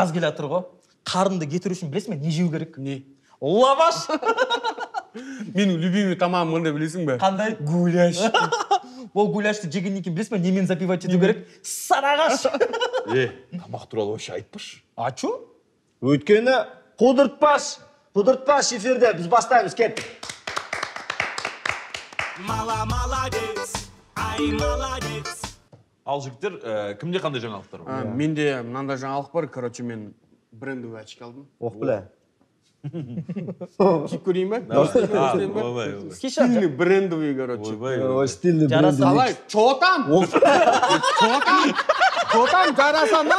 жаз келе жатыр ғой. Қарынды кетіру үшін білесің бе, не жеу керек? Не? Лаваш. Менің любимый тамағым қандай білесің бе? Қандай? Гуляш. Ол гуляшты жегеннен кейін білесің бе, немен запивать ету керек? Сарағаш. Тамақ туралы вообще айтпашы. А чё? Өйткені құдыртпаш эфирде біз бастаймыз, кет. Молодец, ай молодец. Ал жігіттер, кімде қандай жаңалықтар бар? Менде мынандай жаңалық бар, короче, мен брендовый очки алдым. Оқ біле. Киіп көрейін ба? Ойбай. Стильный брендовый, короче. Стильный Жараса. брендовый. Алай, чо там? Чо там, жараса ма?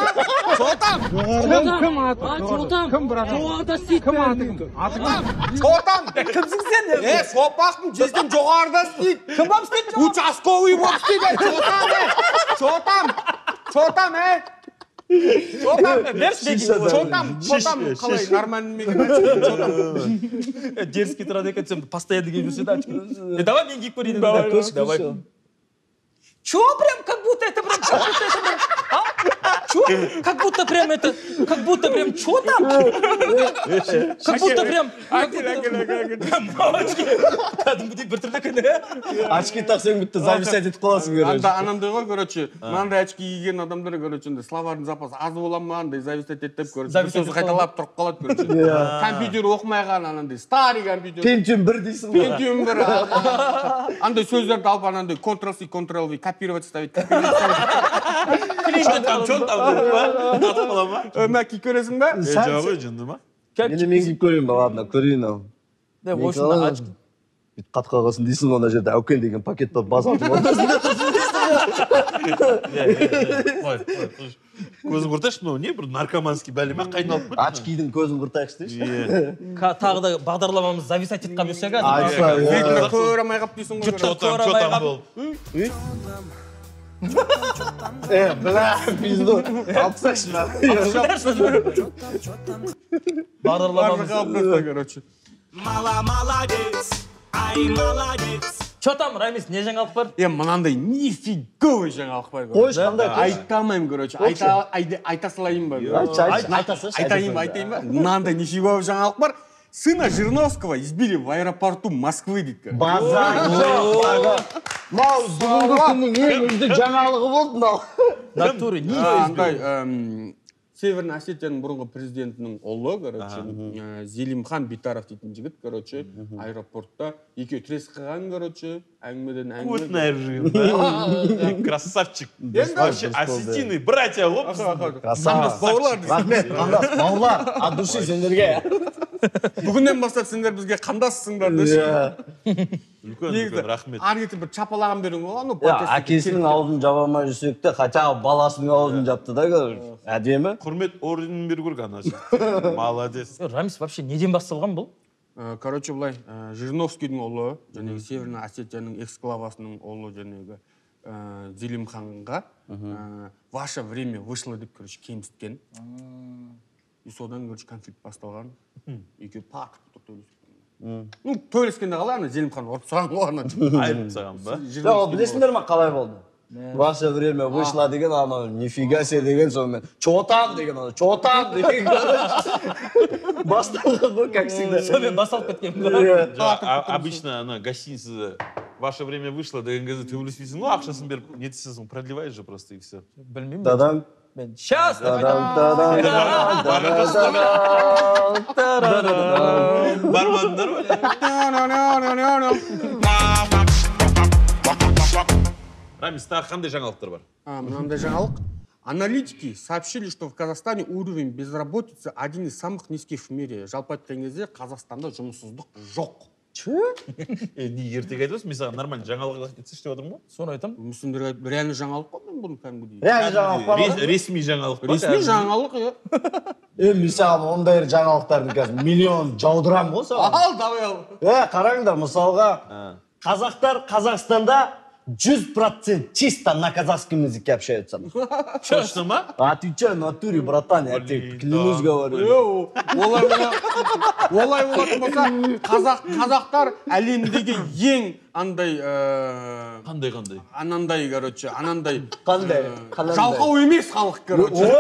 Чо там? Кім аты? Чо там? Кім брат? Кім аты? Чо там? Кімсің сен? Сопақпын, жезден жоғарыда істейді. Кім болып істейді? Участковый болып істейді. Чо там? Чо там, Чо там? Чо там? Қалай, нормальный мекен? Дерзкий тұрады екен, сен постоянно киіп жүрсе да очки. Давай мен киіп көрейін. Давай. Чё прям, как будто это прям, Чё? Как будто прям это, чё там? Как будто прям, мамочки. Кәдімгідей бір түрлі күні. Очки тақсаң бітті, зависать етіп қаласың көреді. Анандай ғой, короче, мынандай очки киген адамдар, короче, словарный запас аз бола ма, андай зависать етіп, короче, бір сөзі қайталап тұрып қалады, короче. Компьютер оқымайған, анандай старый компьютер. Пентиум 1 дейсің ғой. Пентиум 1. Андай сөздерді алып, анандай Ctrl-C, Ctrl-V, копировать ставить. Мәки көресің ба? Жауы жынды ма? Енді мен киіп көрейін ба, ладно, көрейін ау. Бүт қатқа қалсын дейсің, ona жерде әукен деген пакет бар, базардың ортасында тұрсын дейсің. Көзін құртайшы, но не бір наркоманский бәлі ма қайналып бұд? Очкидің көзін құртайықшы дейші. Тағы да бағдарламамыз зависать етіп қалып жүрсе Видно, көремай қалып дейсің ғой. Чо там бол? Бля, пизду. Алпсақшы ма? бағдарламамыз. Короче. Молодец, ай молодец. Чё там, Рамис, не жаңалық бар? Мынандай нифиговый жаңалық бар. Қойш қандай? Айтамайым, короче. Айта салайын ба? Айтайын ба? Мынандай нифиговый жаңалық бар. Сына Жириновского избили в аэропорту Москвы, дейді. Базар жоқ. Мау, бүгінгі күннің ең үздік жаңалығы болды мынау. Натуры, не Андай, Северный Осетияның бұрынғы президентінің ұлы, короче, Зелимхан Битаров дейтін жігіт, короче, аэропортта екеу трес қылған, короче, әңгімеден әңгіме. Көтін айыржығында. Красавчик. Вообще, осетиный братья, оп. Қандас бауырлар. Рахмет, қандас бауырлар. От души сендерге. Бүгіннен бастап сендер бізге қандассыңдар деші. Үлкен, рахмет. Аргеті бір чапалаған берің оған. Әкесінің аузын жабамай жүрсек те, хотя баласының аузын жапты да, әдемі. Құрмет орденін беру керек ана жігіт. Молодец. Рамис вообще неден басталған бұл? Короче, былай, Жириновскийдің ұлы, және Северный Осетияның эксклавасының ұлы, және Зелимханға «Ваше время вышло» деп, короче, кемсіткен. И содан, короче, конфликт басталған. Екеу пақ Ну, төйлескенде қалай, ана Зелимхан ұрып саған ғой, ана. Айып саған ба? Білесіңдер ма қалай болды? Ваше время вышло деген, ана, нифига се деген, сонымен, чо там деген, ана, чо там деген, басталған ғой, как всегда. Сонымен басталып кеткен. Обычно, ана, гостиница «Ваше время вышло» деген кезде төбелеспейсің, ну, ақшасын беріп, нетесің, продлеваешь же просто, и все. Білмеймін. Дадан. Мен сейчас Бармадыңдар ма? Рамис, тағы қандай жаңалықтар бар? Мынандай жаңалық. Аналитики сообщили, что в Казахстане уровень безработицы один из самых низких в мире. Жалпы айтқан кезде Қазақстанда жұмыссыздық жоқ. Че? Не ертеге айтып, мен саған нормально жаңалық етсеш деп отырмын ғой? Соны айтам. Мүсіндерге реально жаңалық қой, мен бұны кәдімгідей. Реально жаңалық бар. Ресми жаңалық ба? Ресми жаңалық, Мен саған ондай жаңалықтарды қазір миллион жаудырам ғой саған. Ал, давай ал. Қараңдар, мысалға, қазақтар Қазақстанда 100% чисто на казахском языке общаются. Точно ма? Отвечаю в натуре, братан, я тебе клянусь говорю. Олай болатын болса, қазақтар әлемдегі ең андай Қандай? анандай, короче, анандай Қандай? жалқау емес халық, короче.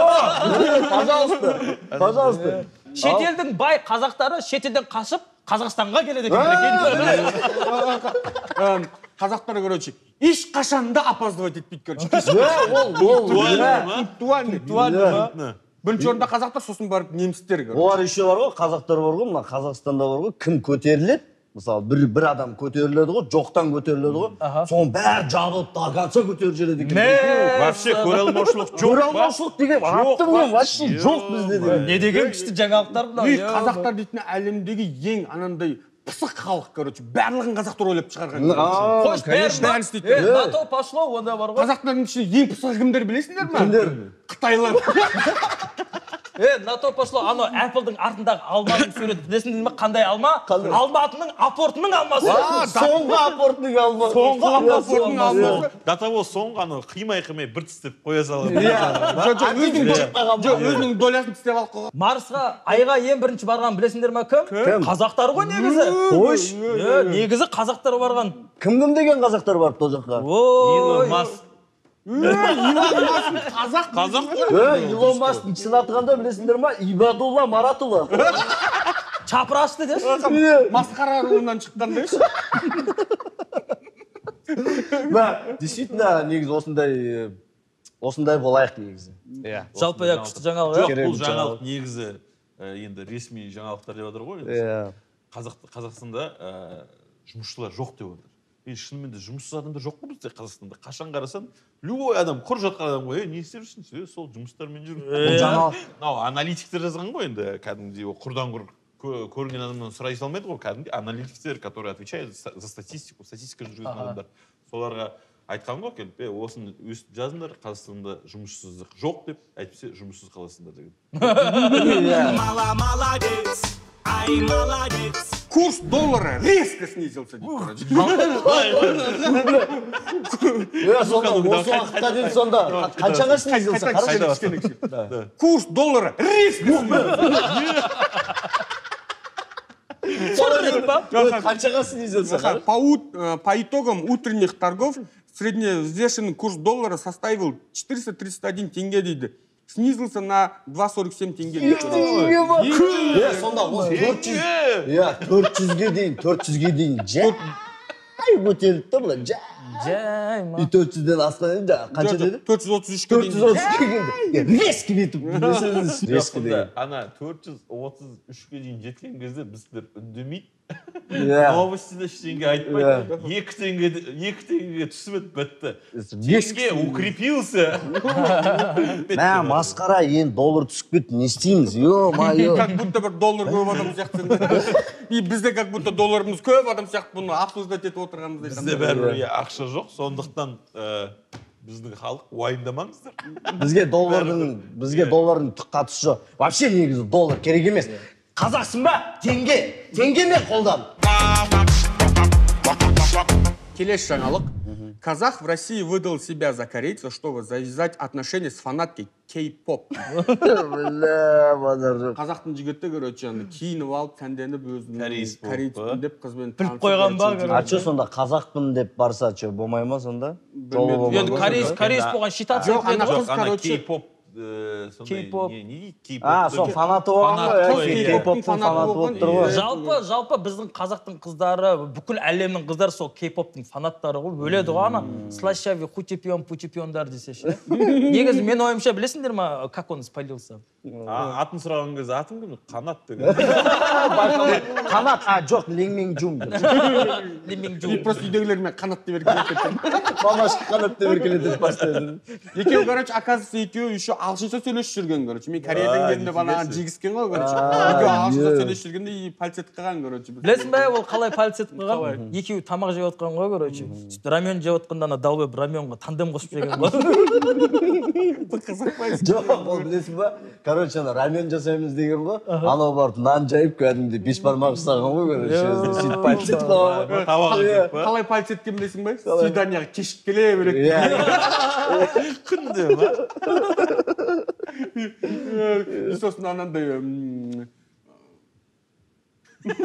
Пожалуйста. Шетелдің бай қазақтары шетелден қашып Қазақстанға келеді екен. Қазақтар, короче, ешқашанда опаздывать етпейді, короче. Пунктуальный. Бірінші орында қазақтар, сосын барып немістер, короче. Олар еще бар ғой, Қазақтар бар ғой, мына Қазақстанда бар ғой, кім көтеріледі? Мысалы, бір адам көтеріледі ғой, жоқтан көтеріледі ғой, соның бәрі жабылып до конца көтеріп жүреді екен. Вообще көреалмаушылық жоқ. Көреалмаушылық деген аттың вообще жоқ бізде деген. Не деген күшті жаңалықтар мынау. Қазақтар дейтін әлемдегі ең анандай пысық халық, короче, барлығын қазақтар ойлап шығарған. Қош, бәрін істейді. НАТО пошло, онда бар ғой. Қазақтардың ішінде ең пысық кімдер білесіңдер ма? Кімдер? Қытайлар. НАТО пошло, анау Apple'дың артындағы алманың суреті білесіңдер ме? Қандай алма? Алматының апортының алмасы. Соңғы апортының алмасы. Соңғы апортының алмасы. До того соңғы қимай бір тістеп қоя салады. Өзінің долясын тістеп алып қойған. Марсқа, айға ең бірінші барған білесіңдер ме кім? Қазақтар ғой негізі. Қойш. Негізі қазақтар барған. Кім деген қазақтар барып ол жаққа? Ой. Қазақ Илон Маск шын атқанда білесіңдер ма? Ибадулла Маратұлы. Чапырашты деш. масқара руынан шыққандай. Действительно, негізі осындай болайық негізі. Жалпы я күшті жаңалық. Жоқ, бұл жаңалық негізі енді ресми жаңалықтар деп отыр ғой. Қазақстанда жұмысшылар жоқ деп отыр. Шынымен де жұмыссыз адамдар жоқ қой бізде Қазақстанда. Қашан қарасаң, любой адам құр жатқан адам ғой, не істеп жүрсің? Сол жұмыстармен жүрмін. Аналитиктер жазған ғой енді, кәдімгідей құрдан құр көрген адамнан сұрай салмайды ғой, кәдімгідей аналитиктер, которые отвечают за статистику, статистика жүрген адамдар. Соларға айтқан ғой, келіп, осыны өстіп жазыңдар, Қазақстанда жұмыссыздық жоқ деп, әйтпесе жұмыссыз қаласыңдар деген. Молодец, ай, молодец. Курс доллара резко снизился. Сонда осы уақытта дейін сонда қаншаға снизился? Курс доллара резко снизился. Қаншаға снизился? По итогам утренних торгов средневзвешенный курс доллара составил 431 тенге дейді. Снизился на 2,47 тенге. Сонда осы 400-ге дейін жай көтерілді да бұлар, жай. И 400-ден асқан қанша деді? 433-ге дейін. 433-ге дейін. Резкі бетіп. Ана 433-ге дейін жеткен кезде біздер үндемейді. Новостьде ештеңе айтпайды. 2 теңгеге түсіп бітті. Теңге укрепился. Мә, масқара, енді доллар түсіп кетті, не істейміз? Ё-майо. Как будто бір доллар көп адам сияқты. И бізде как будто долларымыз көп адам сияқты бұны обсуждать етіп отырғанымыздай. Бізде бәрібір ақша жоқ, сондықтан біздің халық уайымдамаңыздар. Бізге доллардың түк қатысы жоқ. Вообще негізі доллар керек емес. Қазақсың ба? Теңге мен қолдан. Келесі жаңалық. Казах в России выдал себя за корейца, чтобы завязать отношения с фанаткой кей-поп. Қазақтың жігіті, короче, киініп алып, тәнденіп өзінің корейцпін деп қызбен танысып. Біліп қойған ба? А че сонда қазақпын деп барса, че болмай ма сонда? Енді корейс болған считаться етпеді ғой. Ана кей-поп Сол фанаты болған ғой. Жалпы біздің қазақтың қыздары, бүкіл әлемнің қыздары сол кей-поптың фанаттары ғой. Өледі ғой ана слащави, хутипион, путипиондар десеші. Негізі мен ойымша білесіңдер ма, как он спалился? Атын сұраған кезде атын кім? Қанат деген. Қанат, жоқ, Лиң-Миң-Джун. И просто үйдегілермен қанат деп еркелетеді. Мамашқа қанат деп еркелетеді бастайды. Екеуі, короче, оказывается, екеуі еще ағылшынша сөйлесіп жүрген, короче. Мен Кореядан келдім анаған жегіскен ғой, короче. Екеуі ағылшынша сөйлесіп жүргенде и пальцет қылған, короче. Білесің бе, ол қалай пальцет қылған? Екеуі тамақ жеп отқан ғой, короче. Рамен жеп отқанда ана далбеб раменға тандем қосып жеген ғой. Жоқ, ол білесің ба? короче, рамен жасаймыз деген ғой. Анау барып нан жайып кәдімгідей беш бармақ ұстаған ғой, короче. Сөйтіп пальцет қылған. Қалай пальцет еткен білесің бе? Свиданияға кешіп келе береді. Күнде ма? Сосын анандай Бір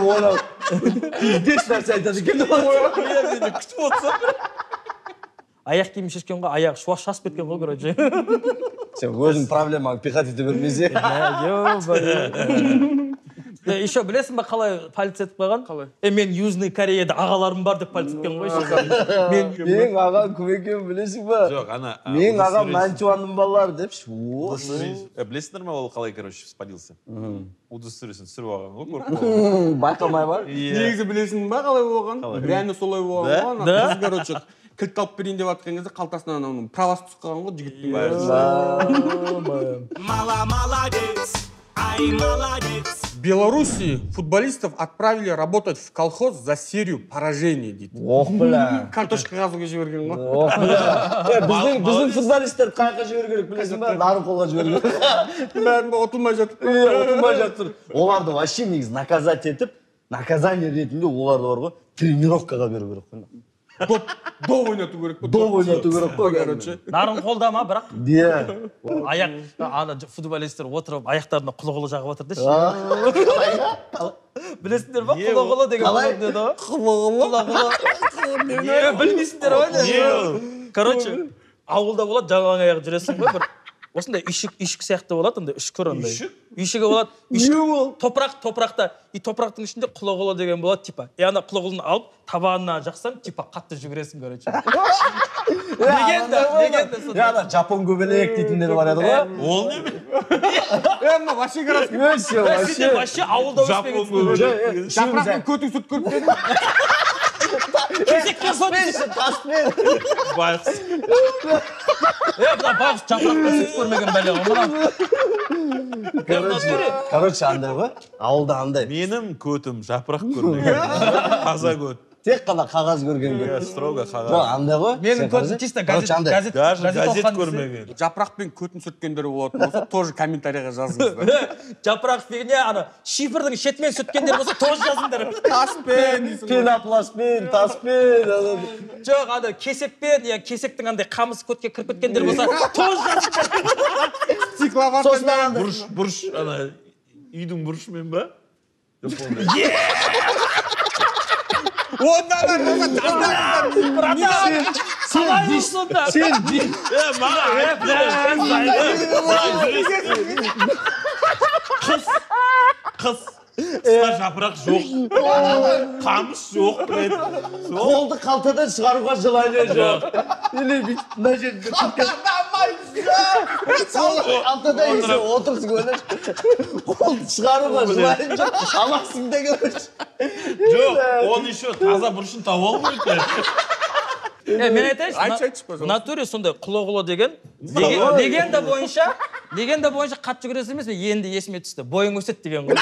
ойлап, пиздеш нәрсе айтады екен. Күтіп отырсам. Аяқ киім шешкен ғой, аяқ шашып кеткен ғой, короче. Сен өзің проблемаңды пихать ете бермесе. Еще білесің ба қалай пальц етіп қойған? Қалай? Мен Южный Кореяда ағаларым бар деп пальц еткен ғой. Менің ағам кім екенін білесің ба? Жоқ, ана... Менің ағам Манчуанның балалары депші. Білесіңдер ма ол қалай, короче, спалился? Удостоверениесін түсіріп алған ғой, көріп. Байқамай ма? Негізі білесің ба қалай болған? Реально солай болған ғой. Қыз, короче, кілт алып берейін деп жатқан кезде қалтасынан анау правасы түсіп қалған ғой жігіттің. Молодец, ай, молодец. В Беларуси футболистов отправили работать в колхоз за серию поражений, дейді. Ох, бля. Картошка қазуға жіберген ғой. Ох, бля. Біздің футболистерді қайқа жібер керек, білесің ба? Нарынқолға жібер керек. Бәрін ұтылмай жатып. Ұтылмай жатыр. Оларды вообще негізі наказать етіп, наказание ретінде оларды бар ғой, тренировкаға беру керек қой. Доп ойнату керек. Доп ойнату керек қой, короче. Нарын қолда ма, бірақ? Де. Аяқ, ана футболистер отырып, аяқтарына құлы-құлы жағып отыр деші. Білесіңдер ба? Құлы-құлы деген құлы деді ғой? Құлы-құлы. Білмейсіңдер ғой? Короче, ауылда болады, жалаң аяқ жүресің ғой, бір осындай үйшік сияқты болады, ондай үшкір ондай. Үйшігі болады. Топырақта. И топырақтың ішінде құлы-құлы деген болады, типа. И ана құлы-құлыны алып, табанына жақсаң, типа, қатты жүгіресің, короче. Легенда. Яна, жапон көбелек дейтіндер бар еді ғой. Ол не ме? Мына вообще краски. Сендер вообще ауылда өспеген. Жапырақтың көтің сүт көріп пе? Кесекке Таспен. Байқұс. Бұда байқұс жапырақтан сүт көрмеген бәле ғой. Короче, андай ғой. Ауылда андай. Менің көтім жапырақ көрмеген. Таза көт. Тек қана қағаз көрген көт. Строго қағаз. Жоқ, андай ғой. Менің көтім чисто газет көрмеген. Жапырақпен көтін сүрткендер болатын болса, тоже комментарийға жазыңыздар. Жапырақ фигня, ана шифрдің шетмен сүткендер болса, тоже жазыңдар. Таспен. Пенопластпен, таспен. Жоқ, ана кесекпен, кесектің андай қамыс көтке кіріп кеткендер болса, тоже жазыңдар. Стекловатпен. Бұрыш, ана үйдің бұрышымен ба? Ондан Қыз жапырақ жоқ, қамыс жоқ. Қолды қалтадан шығаруға жылайды жоқ. Или бүйтіп мына жерде қалтада есе отырсың өлеш. Қолды шығаруға жылайды жоқ. Аласың деген өш. Жоқ, оны еще таза бұрышын тауып алмайды. Мен айтайыншы, в натуре сондай құлы-құлы деген легенда бойынша қатты жүгіресіз емес, енді есіме түсті. Бойың өсет деген ғой.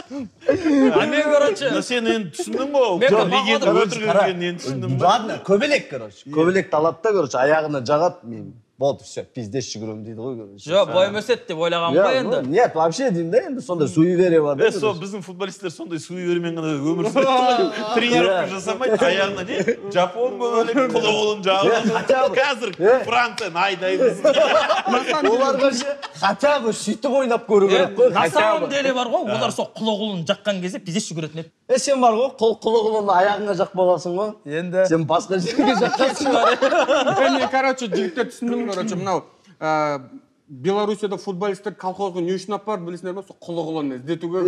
Мен, короче... Сен енді түсіндің ғой? Легенда өтіргенген енді түсіндің ба? Ладно, көбелек, короче. Көбелекті алады да, короче, аяғына жағады, мен болды, все, пиздес жүгірем дейді ғой, короче. Жоқ, бойым өсет деп ойлағам ғой енді. Нет, вообще деймін да, енді сондай суеверие бар. Сол біздің футболисттер сондай суевериемен ғана өмір сүреді. Тренировка жасамайды, аяғына не? Жапон көбелек құлы-құлын жағып. Қазір Францияны айдаймыз. Оларға ше, хотя бы сөйтіп ойнап көру керек қой. На самом деле бар ғой, олар сол құлы-құлын жаққан кезде пиздес жүгіретін еді. Сен бар ғой, құлы-құлын аяғыңа жақпағансың ғой. Енді. Сен басқа жерге жаққансың ғой. Мен, короче, жігіттер түсіндім, короче, мынау Белоруссияда футболисттер колхозға не үшін апарып білесіңдер ме? Сол құлы-құлын іздетуге.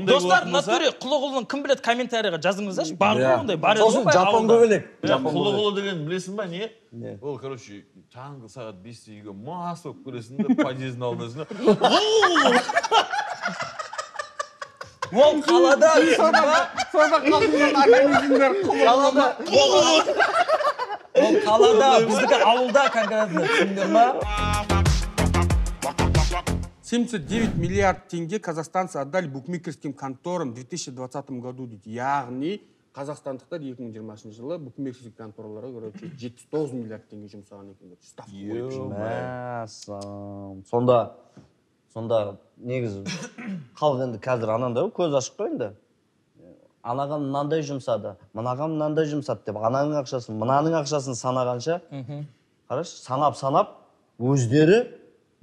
Достар, натуре құлы-құлын кім біледі, комментарийға жазыңыздаршы. Бар ғой ондай, бар еді ғой. Жапон көбелек. Құлы-құлы деген білесің ба, не? Ол, короче, таңғы сағат 5-те үйге мас болып көресің де, подъездің алдына. Ол қалада, Сонда қалдыңдар организмдер қалада, біздікі ауылда конкретно, түсіндер ма? 79 миллиард тенге казахстанцы отдали букмекерским конторам в 2020 году, дейді. Яғни қазақстандықтар 2020 жылы букмекерский контораларға короче 79 миллиард теңге жұмсаған екен. Ставка қойып. Мәссам. Сонда негізі халық енді қазір анандай көз ашық қой енді. Анаған мынандай жұмсады, мынаған мынандай жұмсады деп ананың ақшасын, мынаның ақшасын санағанша, қараш, санап өздері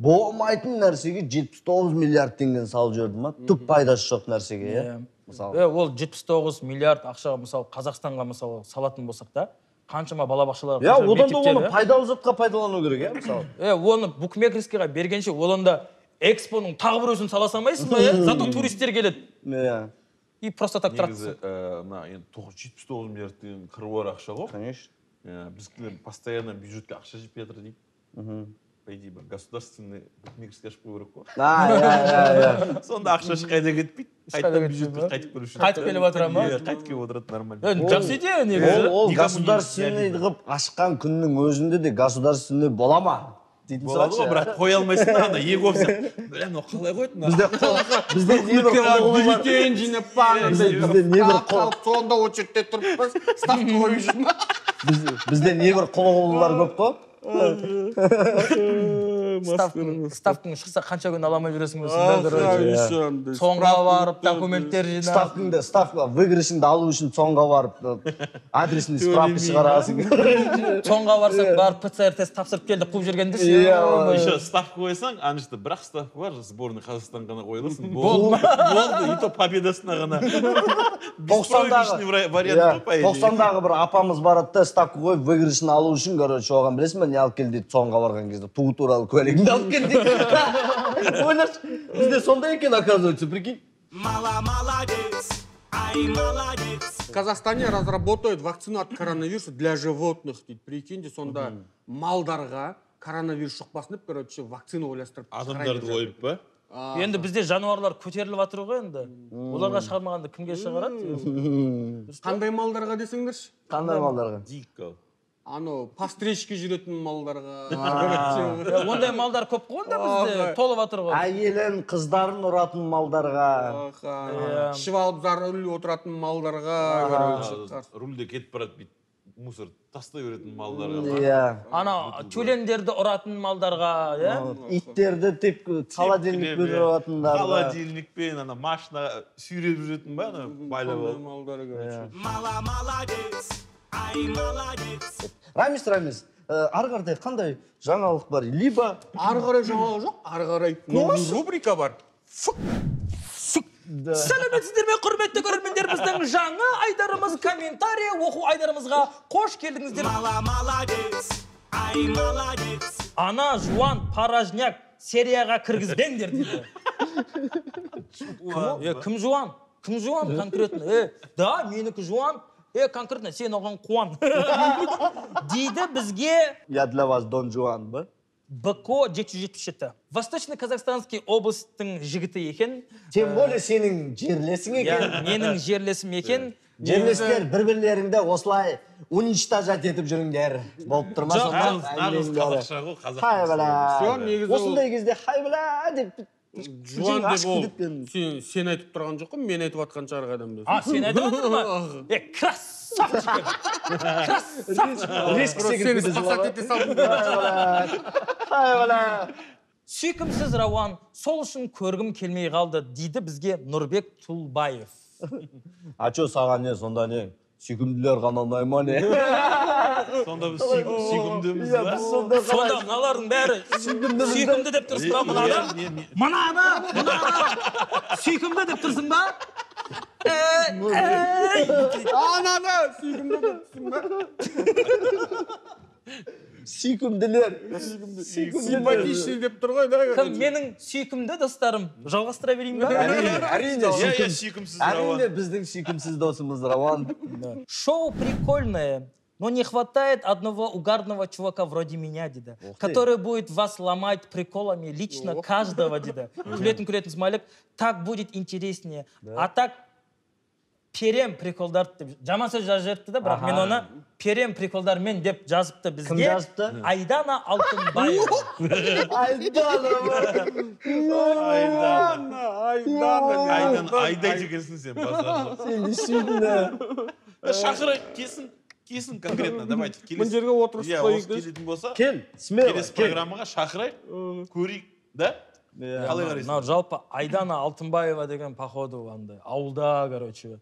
болмайтын нәрсеге 79 миллиард теңгені салып жіберді ма? Түк пайдасы жоқ нәрсеге, иә? Мысалы. Ол 79 миллиард ақшаға мысалы Қазақстанға мысалы салатын болсақ та, қаншама балабақшаларға, иә, одан да оны пайдалы затқа пайдалану керек, иә, мысалы. Оны букмекерскийға бергенше, онда экспоның тағы бір өзін сала салмайсың ба, иә? Зато туристер келеді. Иә. И просто так тұрады. Негізі, мына енді 79 миллиард деген қыруар ақша ғой. Конечно. Біздікілер постоянно бюджетке ақша жеп жатыр дейді. По идее, бір государственный букмекерский ашып қою керек қой. Иә. Сонда ақша қайда кетпейді. Қайтадан бюджетке қайтып келу үшін. Қайтып келіп отыра ма? Қайтып келіп отырады нормально. Жақсы идея негізі. Ол государственный қылып ашқан күннің өзінде де государственный бола ма? Болады ғой, бірақ қоя алмайсың да, ана екі офицер. Блин, ол қалай қойды? Бізде небір құлығылар. Бюллетень жинап па. Бізде небір сонда очередте тұрыппыз. Ставка қойып жүр ма? Бізде небір құлығылар көп қой. Ставкың шықса қанша күн аламай жүресің өсің. Соңға барып документтер жинап. Ставка выигрышыңды алу үшін соңға барып адресini справка шығарасың. Соңға барсаң барып ПЦР тест тапсырып келді қуып жүргенде. Еще ставка қойсаң, анышты бірақ ставка бар, сборный Қазақстан ғана қойылсын. Болды, и то победасына ғана. 90-дағы бір апамыз барады да ставка қойып выигрышын алу үшін, короче, оған білесің бе, не алып кел дейді, соңға барған кезде туу туралы куәлігіңді алып кел дейді. Ойлашы, бізде сондай екен, оказывается, прикинь. Молодец, ай, молодец. В Казахстане разработают вакцину от коронавируса для животных дейді. Прикиньте, сонда малдарға коронавирус жұқпасын деп, короче, вакцина ойластырып. Адамдарды қойып па? Енді бізде жануарлар көтеріліп жатыр ғой енді. Оларға шығармағанда кімге шығарады? Қандай малдарға десеңдерші? Қандай малдарға? Дико. Пастричке жүретін малдарға. Ондай малдар көп қой онда бізде, толып жатыр ғой. Әйелін, қыздарын ұратын малдарға. Ішіп алып за руль отыратын малдарға. Рульде кетіп барады бит. Мусор тастай беретін малдарға. Иә. Ана тюлендерді ұратын малдарға, иә? Иттерді теп холодильникпен ұратындарға. Холодильникпен, ана машина сүйреп жүретін ба, ана байлап алып. Молодец, ай, молодец. Рамис, ары қарай қандай жаңалық бар? Либо Ары қарай жаңалық жоқ, ары қарай рубрика бар. Сәлеметсіздер ме, құрметті көрермендер, біздің жаңа айдарымыз комментарий оқу айдарымызға қош келдіңіздер. Молодец, ай, молодец. Ана жуан паражняк серияға кіргізбеңдер дейді. Кім жуан? Кім жуан конкретно? Да, менікі жуан. Конкретно сен оған қуан. Дейді бізге... Я для вас Дон Жуан ба? БКО 777. Восточно-Казахстанский облыстың жігіті екен. Тем более сенің жерлесің екен. Менің жерлесім екен. Жерлестер бір-бірлеріңді осылай уничтожать етіп жүріңдер. Болып тұрма сонда. Нағыз қазақша ғой, қазақ. Хай бәлә. Осындай кезде хай бәлә деп... Жуан деп ол сен айтып тұрған жоқ қой, мен айтып атқан шығар адамды. Сен айтып отыр ма? Красавчик! Красавчик! Риск секілді спасать ете салдым. Хай бәлә. Сүйкімсіз Рауан, сол үшін көргім келмей қалды, дейді бізге Нұрбек Тулбаев. Ачо саған не, сонда не? Сүйкімділер ғана ұнайма не? Сонда біз сүйкімдіміз ба? Сонда мыналардың бәрі сүйкімді деп тұрсың ба? Мына сүйкімді деп тұрсың ба? Ананы сүйкімді деп тұрсың ба? Сүйкімділер. Симпатичный деп тұр ғой, да? Кім менің сүйкімді достарым? Жалғастыра берейін ба? Әрине, сүйкімсіз Рауан. әрине біздің сүйкімсіз досымыз Рауан. Шоу прикольное, но не хватает одного угарного чувака вроде меня, дейді, который будет вас ломать приколами лично каждого, дейді. Күлетін смайлик, так будет интереснее. А так перем приколдарды деп жаман сөз жазып жіберіпті да, бірақ мен оны перем приколдармен деп жазыпты бізге. Кім жазыпты? Айдана Алтынбаева. Айдай жегенсің сен базарда. Сен действительно шақырайық, келсін конкретно, давайте. Мына жерге отырғызып Иә, қояйық осы десе. келетін болса, Кел, смело, келесі кел. программаға шақырайық, көрейік, да? Қалай қарайсың? Мынау жалпы Айдана Алтынбаева деген походу андай ауылда, короче,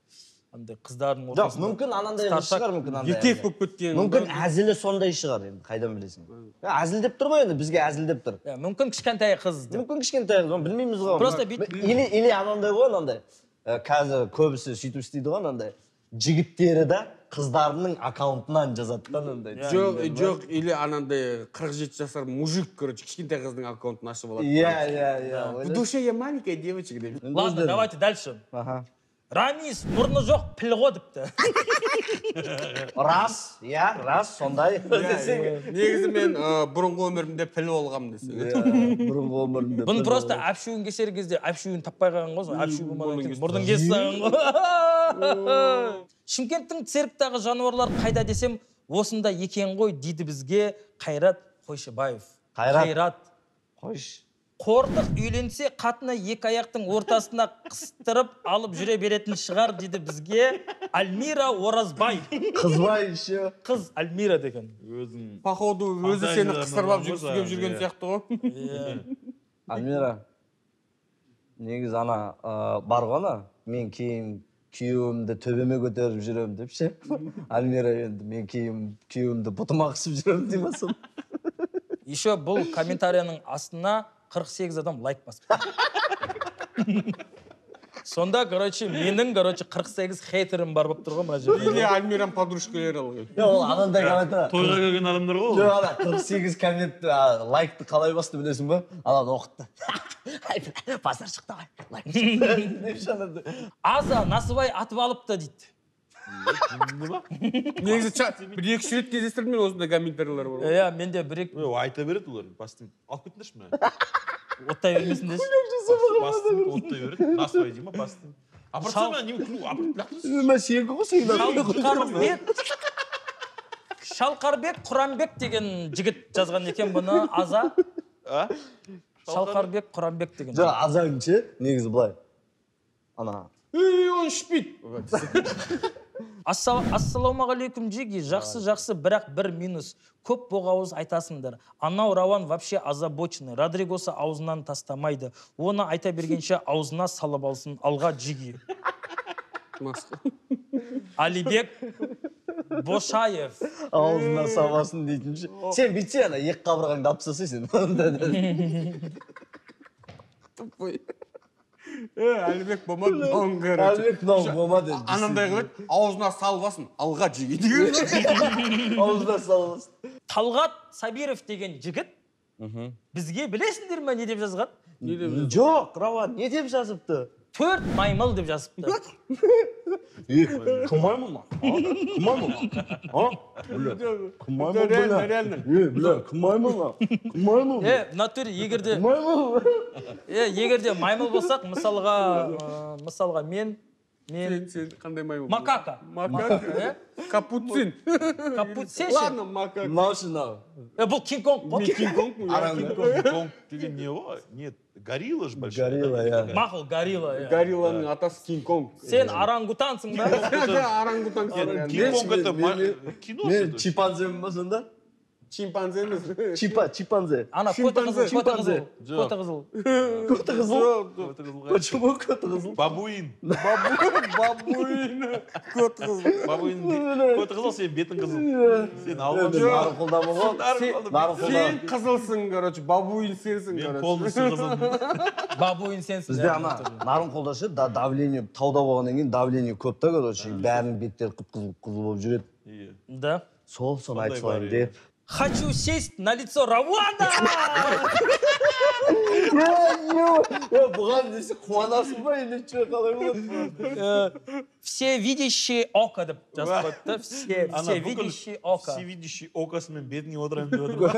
андай қыздардың Жоқ, ортасында. мүмкін анандай шығар, мүмкін андай. Еркек болып кеткен. Мүмкін әзілі сондай шығар енді, қайдан білесің. Әзілдеп тұр ғой енді, бізге әзілдеп тұр. Иә, мүмкін кішкентай қыз деп. Мүмкін кішкентай қыз, оны білмейміз ғой. Просто бүйтіп- Или анандай ғой, анандай. Қазір көбісі сөйтіп істейді ғой, анандай. Жігіттері да қыздарының аккаунтынан жазады да анандай. Жоқ, или анандай 47 жасар мужик, короче, кішкентай қыздың аккаунтын ашып алады. Иә. В душе я маленькая девочка деп. Ладно, давайте дальше. Аха. Рамис мұрны жоқ піл ғой депті. Рас, сондай. Негізі мен бұрынғы өмірімде піл болғанмын десе. Бұрынғы өмірімде. Бұны просто әпшуін кесер кезде әпшуін таппай қалған ғой, әпшуі болмаған екен, мұрның кесіп тастаған ғой. Шымкенттің цирктағы жануарлар қайда десем, осында екен ғой дейді бізге Қайрат Қойшыбаев. Қайрат. Қойш. Қортық үйленсе, қатыны екі аяқтың ортасына қыстырып алып жүре беретін шығар дейді бізге Альмира Оразбай. Қызбай еще. Қыз Альмира деген. Өзің Походу, өзі сені қыстырып жүргізіп жүрген сияқты ғой. Альмира. Негіз ана бар ғой ана, мен кейін күйеуімді төбеме көтеріп жүрем деп ше. Альмира енді мен күйеуімді бұтыма қысып жүрем дей ма соны? Еще бұл комментарияның астына 48 адам лайк басып. Сонда, менің, 48 хейтерім бар болып тұр ғой мына жерде. Или Альмирам подружкалары алған. Ол анандай комментар. тойға келген адамдар ғой. Жоқ, ана 48 коммент лайкты қалай басты білесің ба? Ана оқытты. Ай, базар шықты ғой. Лайк. Деп жанады. Аза Насыбай атып алыпты дейді. Негізі бір-екі рет кездестірдім мен осындай комментарийлер бар. Иә, менде бір-екі Айта береді олар, бастың. Алып кетіңдерші мә. оттай бермесіндеші. Бастың, оттай береді. Насыбай дей ма, бастың. Апыртса ма, неме күлу, апырт Мен сенікі ғой сені. Шалқарбек Құранбек деген жігіт жазған екен бұны, Аза. Шалқарбек Құранбек деген. Жоқ, азағын ше, негізі былай. Ана. Он шпит. Ассалаумағалейкум жеги, жақсы, бірақ бір минус. Көп боғауыз айтасыңдар. Анау Рауан вообще озабоченный. Родригосы аузынан тастамайды. Оны айта бергенше аузына салып алсын. Алға жеги. Алибек Бошаев. Аузына сабасын дейтін ше. Сен бүйтсе ана, екі қабырғаңды апсасайсың. Тупой. Әлібек болмады, мынауын көрі. Әлібек мынауын болмады. Анандай қылып, аузына салбасын, алға жегейді. Аузына салбасын. Талғат Сабиров деген жігіт бізге білесіңдер ме не деп жазған? Жоқ, Рауан, не деп жазыпты? 4 маймыл деп жазыпты. Кім маймыл ма? Кім маймыл ма? Кім маймыл бля? Реально. Бля, кім маймыл ма? Кім маймыл ма? В натуре егерде Маймыл. егерде маймыл болсақ, мысалға мен Сен қандай маймыл? макака. Макака? Капуцин. Капуцин. Ладно, макака. Мынау. Бұл Кинг-Конг ғой. Кинг-Конг деген не ғой? Нет, горилла ж большой. Горилла, иә. Мақұл, горилла. Горилланың атасы Кинг-Конг. Сен орангутансың ба? Орангутан. Кинг-Конг это кино. Мен чимпанземін ба сонда? Чимпанзе емес. Чимпанзе. Ана көті қызыл. Көті қызыл. Почему көті қызыл? Бабуин. Бабуин. Көт қызыл. Бабуин көті қызыл, сен бетің қызыл. Сен алған Нарын қолдамы ғой. Сен қызылсың, короче, бабуин сенсің, мен короче. полностью қызыл. Бабуин сенсің. Бізде ана нарын қолдашы, давление тауда болғаннан кейін давление көп та, короче, бәрінің беттері қып-қызыл болып жүреді. Да. Соны айтсылайын деп. Хочу сесть на лицо Рауана! Бұған десе қуанасың ба, или че қалай болады? Всевидящее око деп жазып қойыпты. Всевидящее око. Всевидящий окасымен бетіңе отырайын деп отыр.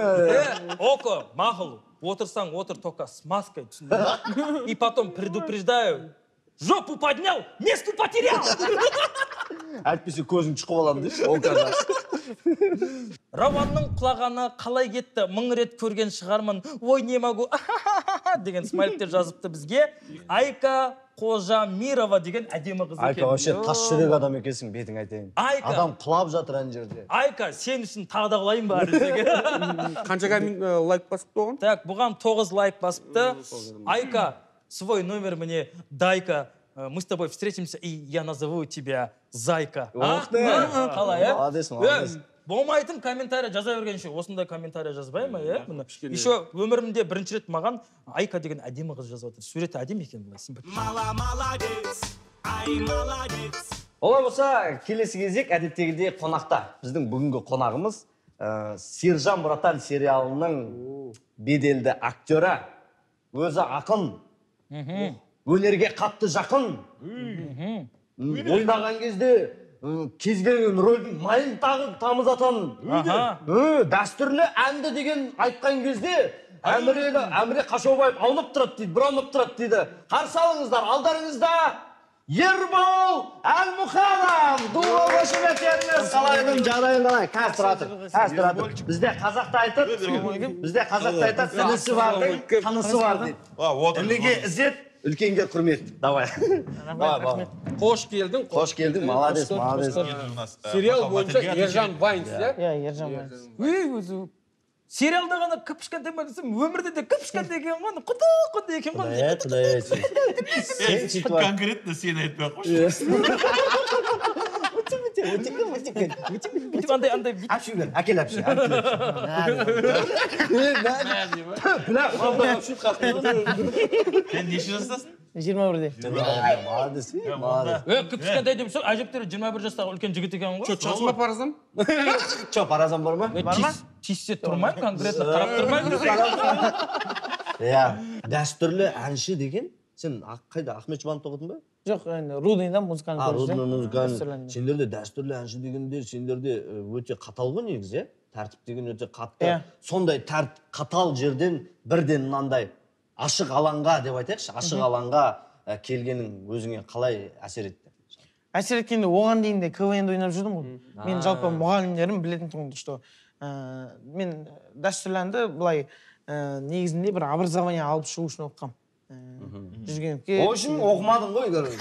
Око, мақұл, отырсаң отыр только с маской. И потом предупреждаю. Жопу поднял, место потерял! Әйтпесе көзің шұқып аламын дейші, ол қазір. Рауанның құлағаны қалай кетті? 1000 рет көрген шығармын. Ой, не могу деген смайликтер жазыпты бізге. Айка Қожамирова деген әдемі қыз екен. Айка вообще тас жүрек адам екенсің, бетің айтайын. Айка. Адам құлап жатыр ана жерде. Айка, сен үшін тағы да құлайын ба десеге. Қанша лайк басыпты оған? Так, бұған 9 лайк басыпты. Айка, свой номер мне дай-ка. Мы с тобой встретимся, и я назову тебя Зайка. Қалай, ә? Молодец, молодец. Болмайтын комментарий жаза бергенше, осындай комментарий жазбай ма, иә? Еще өмірімде бірінші рет маған Айка деген әдемі қыз жазып отыр. Суреті әдемі екен, былай симпатичный. Молодец, ай, молодец. Олай болса, келесі кезек әдеттегідей қонақта. Біздің бүгінгі қонағымыз Сержан Братан сериалының беделді актері, өзі ақын, өнерге қатты жақын, ойнаған кезде кез келген рөлдің майын тағып тамызатын, дәстүрлі әнді деген айтқан кезде Әміре Қашаубаев аунып тұрады дейді, бір аунып тұрады дейді. Қарсы алыңыздар, алдарыңызда Ербол Әлмұханов. Дуға қошеметтеріңіз. Қалайдың жағдайын қалай? Қазір тұратыр. Бізде қазақта айтады, інісі бар дейді, қанысы бар дейді. Ініге ізет, үлкенге құрмет. Давай. Қош келдің. Қош келдің, молодец. Сериал бойынша Ержан Вайнс, иә? Иә, Ержан Вайнс. Сериалда ғана кіп-кішкентай ма десем, өмірде де кіп-кішкентай екен ғой, құты екен ғой. Құдай. Конкретно сен айтпай ақ қойшы. Бүйтіп андай Әпші бер, әкел әпші. Сен неше жастасың? 21-де. Молодец. кіп-кішкентай деп сол әжептері 21 жастағы үлкен жігіт екен ғой. Часыма паразам? Чо, паразан бар ма? Тиіссе тұрмаймын, конкретно қарап тұрмаймын. Иә, дәстүрлі әнші деген, сен қайда, Ахмет Жұбановты оқыдың ба? Жоқ, Рудныйда музыканы көрді. Музыканы. Сендерде дәстүрлі әнші дегенде, сендерде өте қатал ғой негізі, тәртіп деген өте қатты. Сондай қатал жерден бірден мынандай ашық алаңға деп айтайықшы, ашық алаңға келгенің өзіңе қалай әсер етті? Әсер еткенде оған дейін де КВН-де ойнап жүрдім ғой. Мен жалпы мұғалімдерім білетін тұғынды, что мен дәстүрлі әнді былай негізінде бір образование алып шығу үшін оққам. Жүргенке. О үшін оқымадың ғой, көріңіз.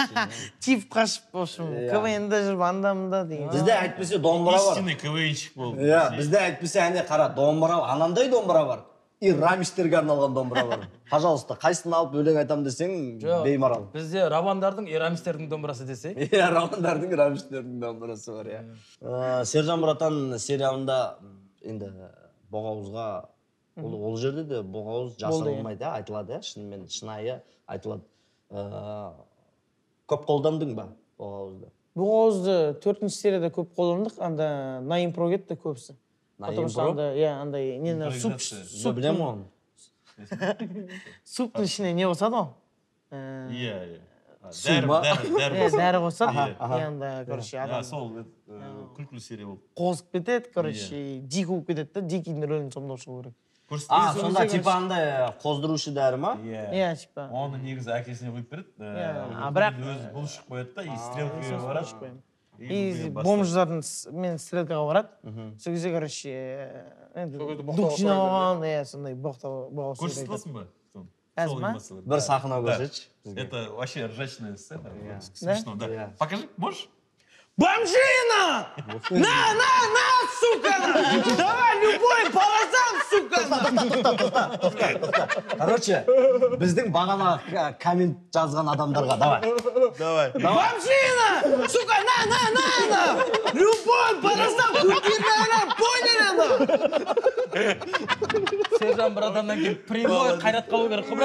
Тип қашып, в общем, КВН-де жүріп андамда деген. Бізде әйтпесе домбыра бар. Истинный КВНщик болды. Иә, бізде әйтпесе әне қара, домбыра, анандай домбыра бар. И рамиштерге арналған домбыра бар. Пожалуйста, қайсысын алып өлең айтам десең, беймарал. Бізде равандардың и рамистердің домбырасы десе. Иә, равандардың и рамиштердің домбырасы бар, иә. Сержан Братан сериалында енді Боғауызға, ол жерде де Боғауыз жасырылмайды, айтылады, шынымен шынайы айтылады. Көп қолдандың ба Боғауызды? Боғауызды 4-ші серияда көп қолдандық, анда Наим Про кетті көбісі. Потому что анда, андай, нені суп білем оны. Суптың ішіне не қосады ол? Иә. Дәрі қосады. Анда, короче, адам. Сол күлкілі серия болды. Қозып кетеді, короче, дик болып кетеді да, дикийдің рөлін сомдаушы керек. Сонда типа андай қоздырушы дәрі ма? Иә, типа. Оны негізі әкесіне қойып береді. Бірақ өзі бұл шығып қояды да, и стрелкаға барады. И бомждардың мен стрелкаға барады. Сол кезде, короче, дух жинаған, сондай боғау көрсетіп аласың ба? Қазір ма? Бір сахна көрсетші. Это вообще ржачная сцена. Смешно, да. Покажи, можешь? Бомжина! На, сука! Давай, любой паразан, сука! Короче, біздің бағана коммент жазған адамдарға, давай. Бомжина! Сука, на! Любой паразан, купирна, понял? Сержан Братаннан кейін прямой қайратқа қалу керек қой.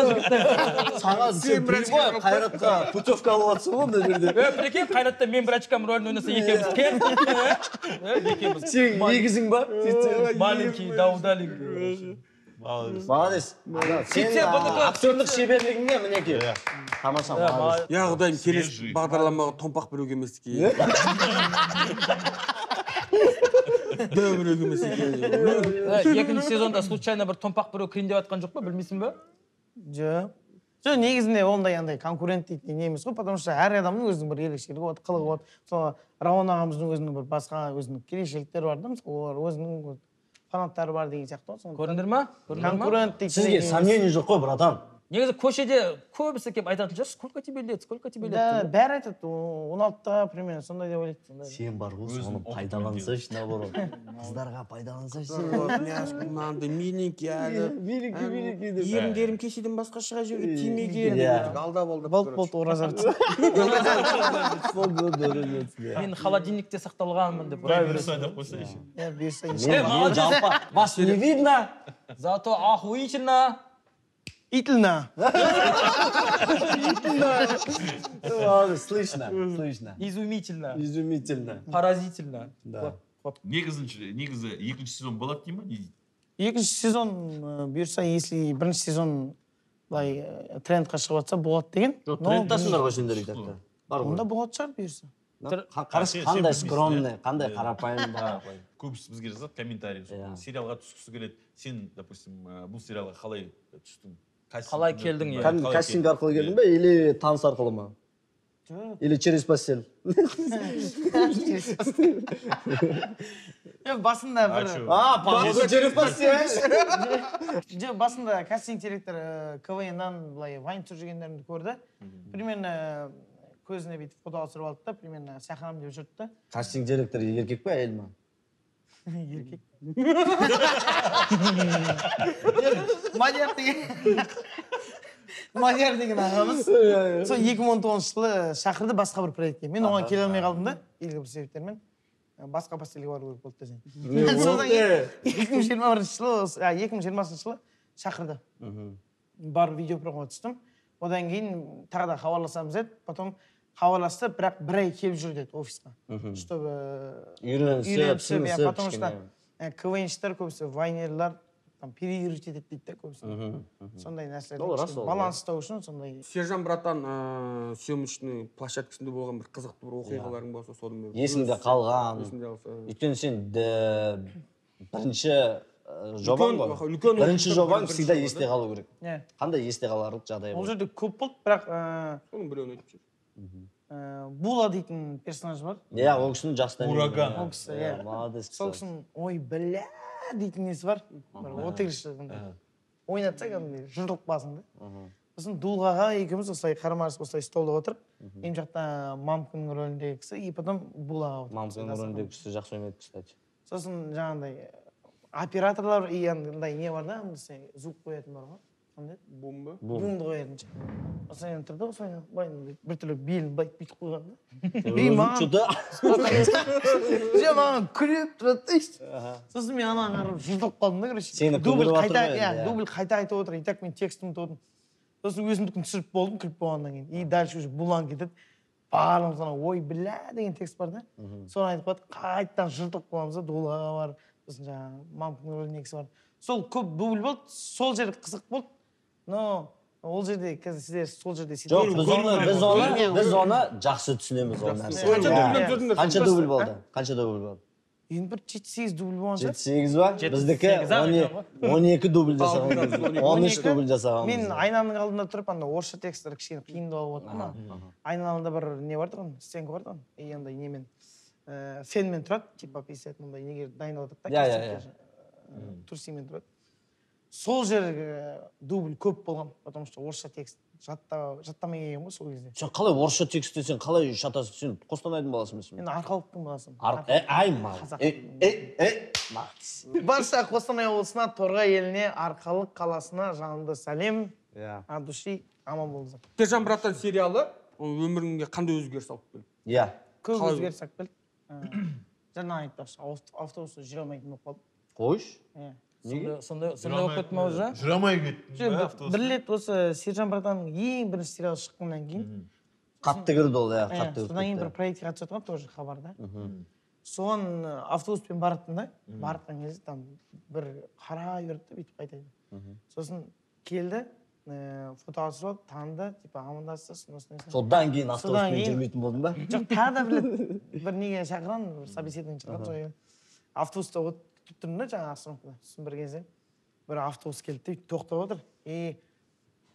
Саған сен прямой қайратқа путевка алып жатсың ғой мына жерде. Прикинь, қайратта мен брачкам рөлін ойнаса екеуміз. Сен егізің ба? Маленький, даудаленький. Молодец. Сен актерлік шеберлігіңе мінеке. Тамаша, молодец. Я құдайым келесі бағдарламаға томпақ біреуге емес екен. Біреуге емес екен. Екінші сезонда случайно бір томпақ біреу кірейін деп жатқан жоқ па, білмейсің ба? Жоқ. жоқ негізінде ондай андай конкурент дейтін не емес қой, потому что әр адамның өзінің бір ерекшелігі болады, қылығы болады. Мысалы рауан ағамыздың өзінің бір басқа өзінің ерекшеліктері бар да, мысалы олар өзінің фанаттары бар деген сияқты ғой. Көрдіңдер ма? Конкурент дейтін Сізге сомнение жоқ қой, братан. Негізі көшеде көбісі келіп айтатын шығар, сколько тебе лет, сколько тебе лет? Да, бәрі айтады, 16-та примерно сондай деп ойлайды. Сен бар ғой, соны пайдалансайшы, наоборот. Қыздарға пайдалансайшы. мынандай миленький әлі Миленький деп. еріндерім кешеден басқа шыға жүруге тимеген алдап Болт ораза Мен холодильникте сақталғанмын деп бұра бересің. деп қойсайшы. бұйырса Мен жалпа, вас не видно. Зато охуительно. итілна. Слышно, слышно. Изумительно. Изумительно. Поразительно. Да. Негізі екінші сезон болады дей ма? Екінші сезон бұйырса, если бірінші сезон былай трендқа шығып жатса болады деген. Трендтасыңдар ғой сендер итакта. Онда болады шығар бұйырса. Қандай скромный, қандай қарапайым. Көбісі бізге жазады комментарий. Сериалға түскісі келеді. Сен, допустим, бұл сериалға қалай түстің? Қалай келдің? Кастинг арқылы келдің бе или таныс арқылы ма? Или через постель? Басында бір... Походу через постель. Жоқ, басында кастинг директор КВН-дан былай вайн түсіріп жүргендерімді көрді. Примерно көзіне бүйтіп фото түсіріп алды да, примерно сахарам деп жүрді да. Кастинг директор еркек пе, әйел ма? Еркек. Мадияр деген ағамыз. Сол 2019 жылы шақырды басқа бір проектке. Мен оған келе алмай қалдым да, белгілі бір себептермен. Басқа постельге бару керек болды десең. Содан 2020 жылы шақырды. Бар видео программа түстім. Одан кейін тағы да хабарласамыз деді. Потом хабарласты, бірақ бір ай келіп жүр деді офисқа. Чтобы үйренісіп, сіңісіп, потому что КВНщиктер көбісі вайнерлар переигрывать етеді дейді да көбісі. Сондай нәрселер. Баланс ұстау үшін сондай. Сержан братан съемочный площадкасында болған бір қызықты бір оқиғаларың болса, соны есіңде қалған. Өйткені сен бірінші жобаң ғой. Бірінші жобаң всегда есте қалу керек. Қандай есте қаларлық жағдай Ол болды? жерде көп болды, бірақ соның біреуін айтып жүр. Була дейтін персонаж бар. Иә, ол кісінің жақсы танымын. Ураган. Ол кісі, иә. Молодец. Сол кісінің ой бля дейтін несі бар. Отырғышы ойнатса кәдімгідей жыртылып қаласың да. Сосын Дулғаға екеуміз осылай қарама-қарсы осылай столда отырып, ең жақта мамканың рөліндегі кісі, и потом Булаға. Мамканың рөліндегі кісі жақсы ойнайды, кстати. Сосын жаңағындай операторлар и андай не бар да, звук қоятын бар ғой. Бум ба? Бумды қоятын ше. Осылай тұрды, осылай бір түрлі белін бүйтіп қойған да. Маған күліп тұрады. Сосын мен анаған қарап жыртылып қалдым да, короче. Сені күлдіріп жатыр ғой. Дубль қайта айтып отыр, и так мен текстімді отырдым. Сосын өзімдікін түсіріп болдым, күліп болғаннан кейін. И дальше уже булан кетеді. Барлығымыз ана ой бля деген текст бар да. Соны айтып қалды, қайтадан жыртылып қаламыз да, Дулаға бар. Сосын жаңағы мамканың рөлінің екісі бар. Сол көп дубль болды, сол жерде қызық болды. Но ол жерде қазір сіздер сол жерде Жоқ, біз оны жақсы түсінеміз ол нәрсе. Қанша дубль болды? Қанша дубль болды? Енді бір 7-8 дубль болған шығар. 7-8 ба? Біздікі 12 дубль жасағанбыз. 13 дубль жасағанбыз. Мен айнаның алдында тұрып, анда орысша тексттер кішкене қиындау болды ма? Айнаның алдында бір не бар тұғын, стенка бар тұғын. И андай немен фенмен тұрады, типа 50 мындай неге дайындап отырды да. Турсимен тұрады. Сол жерге дубль көп болған, потому что орысша текст жаттамай келген ғой сол кезде. Сен қалай орысша текст десең, қалай шатасың? Сен Қостанайдың баласы емессің? Мен Арқалықтың баласымын. Барша Қостанай облысына, Торғай еліне, Арқалық қаласына жанымды сәлем. От души аман болыңыздар. Сержан братан сериалы өміріңе қандай өзгеріс алып келді? Иә. Көп өзгеріс алып келді. Жаңа айтпақшы, автобуста жүре алмайтын болып қалдым. Қойш? Сондай болып кетті ма уже? Жүре алмай кеттің ба автобуста? Бір рет осы Сержан братанның ең бірінші сериалы шыққаннан кейін. Қатты кірді ол, иә, қатты өтті. Содан кейін бір проектке қатысып жатқан, тоже хабарда. Соған автобуспен бараттым да. Баратқан кезде там бір қарай берді да, бүйтіп қайтайды. Сосын келді, фото түсіріп алып, таныды, типа амандасты, содан кейін автобуспен жүрмейтін болдың ба? Жоқ, тағы да бір неге шақырған, собеседование шақырған. Автобуста күтіп тұрдым да жаңа остановкада. Сосын бір кезде бір автобус келді де тоқтап отыр.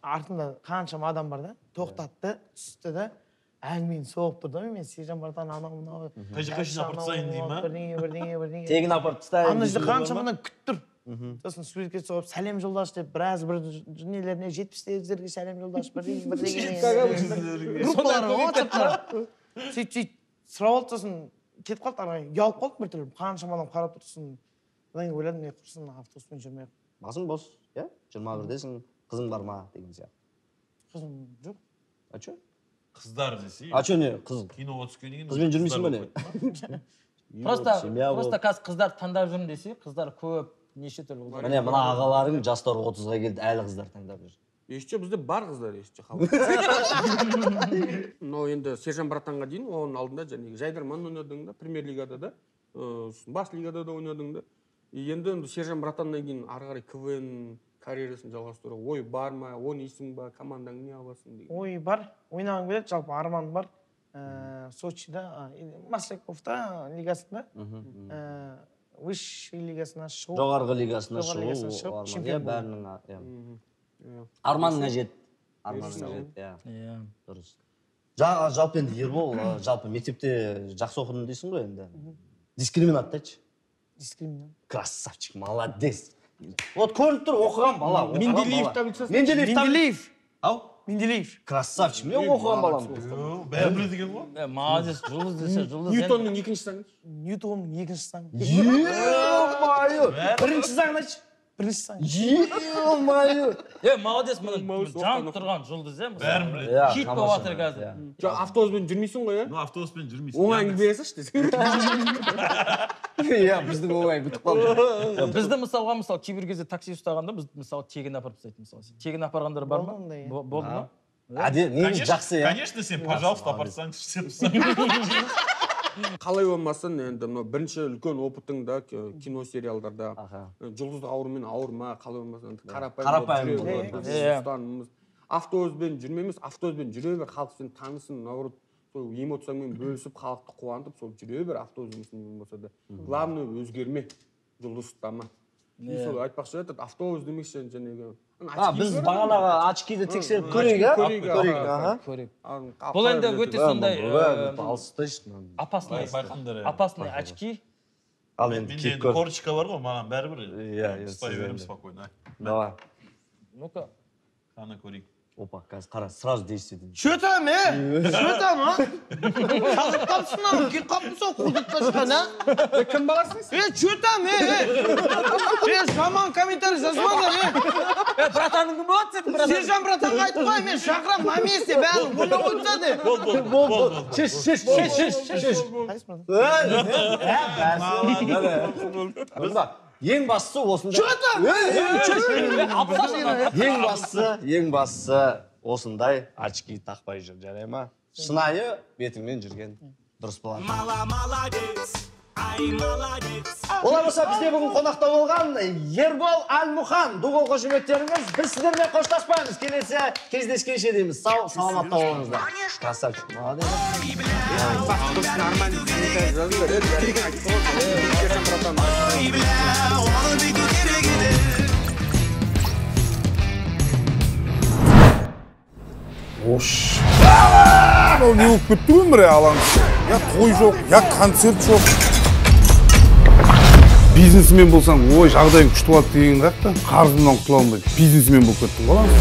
артында қаншама адам бар да, тоқтатты, түсті да, әңгімені соғып тұр да, мен Сержан братан анау мынау. Қайшы апарып тастайын дей ма? Бірдеңе. Тегін апарып тастайын. Ана жерде қаншамадан күттір. Сосын суретке соғып сәлем жолдаш деп біраз бір нелеріне 70-тегіздерге сәлем жолдаш бірдеңе. Группалар WhatsApp-та. Сөйтіп сұрап алды, сосын кетіп қалды арай. Ұялып қалды бір түрлі. Қаншама адам қарап тұрсын. Одан ойладым, не құрсын автобуспен жүрмей. Басың бос, иә? 21-десің, қызың бар ма деген сияқты. Қызым жоқ. А чё? Қыздар десе. А чё не, қыз? Киноға түскеннен кейін Қызбен жүрмейсің ба не? Просто қазір қыздар таңдап жүрмін десе, қыздар көп, неше түрлі қыздар. Міне, мына ағаларың жастар 30-ға келді, әлі қыздар таңдап жүр. Еште бізде бар қыздар, еште халық. Но енді Сержан братанға дейін оның алдында жаңағы жайдарман ойнадың да, премьер-лигада да, бас лигада да ойнадың да. Енді Сержан братаннан кейін ары қарай КВН карьерасын жалғастыру ой бар ма, ойнайсың ба, командаң не аласың деген. Ой бар, ойнағым келеді, жалпы арманым бар. Сочида, Маслаковта лигасында, высший лигасына шығу. Жоғарғы лигасына шығу, бәрінің арманыңа жет. Арманыңа жет, иә. Дұрыс. Жалпы енді Ербол, жалпы мектепте жақсы оқыдым дейсің ғой енді. Дискриминат айтшы. Дискриминат. Красавчик, молодец. Вот көрініп тұр, оқыған бала. Менделеев таблицасы. Менделеев. Ау? Менделеев. Красавчик, мен оқыған балам. Бәрі біледі екен ғой. Молодец, жұлдыз десе, жұлдыз. Ньютонның екінші заңы. Ньютонның екінші заңы. Е-майы! Бірінші заңын айтшы. Бірінші заңы. Е-майы! Молодец, мұны жанып тұрған жұлдыз, Бәрін біледі. Хит болып жатыр қазір. Автобуспен жүрмейсің ғой, Ну, автобуспен жүрмейсің. оңайыңды бере салшы десең. Иә, біздің оңай бітіп қалды. Бізді мысалы кейбір кезде такси ұстағанда біз мысалы тегін апарып тастайды мысалы. Тегін апарғандар бар ма? Болды ма? Негізі жақсы, иә. Конечно, сен, пожалуйста, апарсаңшы. Қалай болмасын, енді бірінші үлкен опытыңда кино сериалдарда жұлдыз аурумен ауырма, қалай болмасын қарапайым автобуспен жүрмейміз, автобуспен жүре бер, халық сені танысын, наоборот, сол эмоцияңмен бөлісіп, халықты қуантып, сол жүре бер автобуспен болса да. Главное өзгерме, жұлдыз ұстама. Сол айтпақшы айтады, автобус демекші жаңағы. Біз бағанаға очкиді тексеріп көрейік, көрейік. Бұл енді өте сондай опасный очки. Ал енді Менде кеп көр. корочка бар ғой, маған бәрібір. Иә, Спай беремін спокойно. Давай. Ну-ка. Қана көрейік. Опа, қазір қара, сразу действиетін. Что там, Что там, а? Қалып қалпсың, келіп қалпсың, құлдыққа шыққан, а? Кім баласың? Что там, жаман комментарий жазбаңдар, Братаның кім болады сен, братан? Сержан братанға айтып қой, мен шақырам на месте, бәрін бұны қойдсады. Бол. Шеш. Ең бастысы осында. Ең бастысы осындай очки тақпай жүр, жарай ма? Шынайы бетіңмен жүрген дұрыс болады. Молодец, ай молодец. Олай болса, бізде бүгін қонақта болған Ербол Әлмұхан, дуғыл қошеметтеріңіз. Біз сіздермен қоштаспаймыз. Келесі кездескенше дейміз. Саламатта болыңыздар. Красавчик, молодец. Ош. Не болып кетті өмірі алаңыз. Я той жоқ, я концерт жоқ. Бизнесмен болсаң, ой, жағдайың күшті болады деген қақта, қарызымнан құтыла алмайды. Бизнесмен болып кеттің, балаңыз.